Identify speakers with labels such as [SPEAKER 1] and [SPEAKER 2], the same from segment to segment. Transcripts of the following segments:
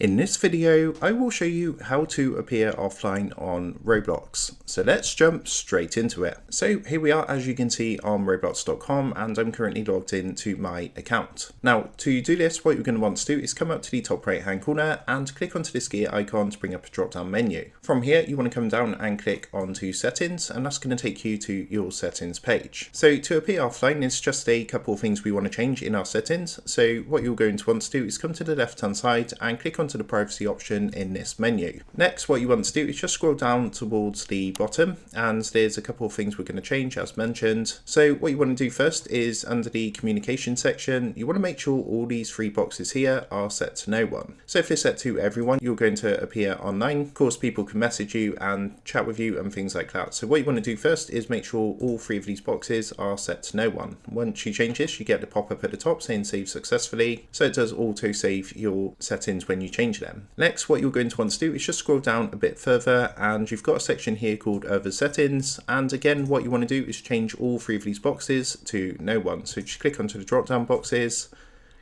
[SPEAKER 1] In this video, I will show you how to appear offline on Roblox. So let's jump straight into it. So here we are, as you can see, on roblox.com, and I'm currently logged into my account. Now, to do this, what you're going to want to do is come up to the top right hand corner and click onto this gear icon to bring up a drop down menu. From here, you want to come down and click onto settings, and that's going to take you to your settings page. So to appear offline, it's just a couple of things we want to change in our settings. So what you're going to want to do is come to the left hand side and click onto the privacy option in this menu. Next, what you want to do is just scroll down towards the bottom, and there's a couple of things we're going to change as mentioned. So what you want to do first is under the communication section, you want to make sure all these three boxes here are set to no one. So if they're set to everyone, you're going to appear online. Of course, people can message you and chat with you and things like that. So what you want to do first is make sure all three of these boxes are set to no one. Once you change this, you get the pop-up at the top saying save successfully. So it does auto save your settings when you change them. Next, what you're going to want to do is just scroll down a bit further, and you've got a section here called other settings. And again, what you want to do is change all three of these boxes to no one. So just click onto the drop down boxes,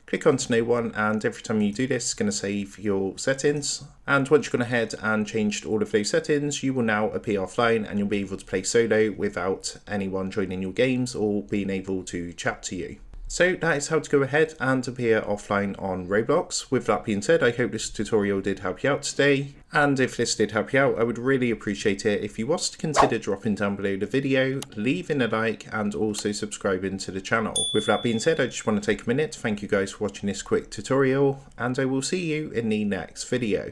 [SPEAKER 1] click onto no one, and every time you do this, it's going to save your settings. And once you've gone ahead and changed all of those settings, you will now appear offline and you'll be able to play solo without anyone joining your games or being able to chat to you. So that is how to go ahead and appear offline on Roblox. With that being said, I hope this tutorial did help you out today. And if this did help you out, I would really appreciate it if you was to consider dropping down below the video, leaving a like, and also subscribing to the channel. With that being said, I just want to take a minute to thank you guys for watching this quick tutorial, and I will see you in the next video.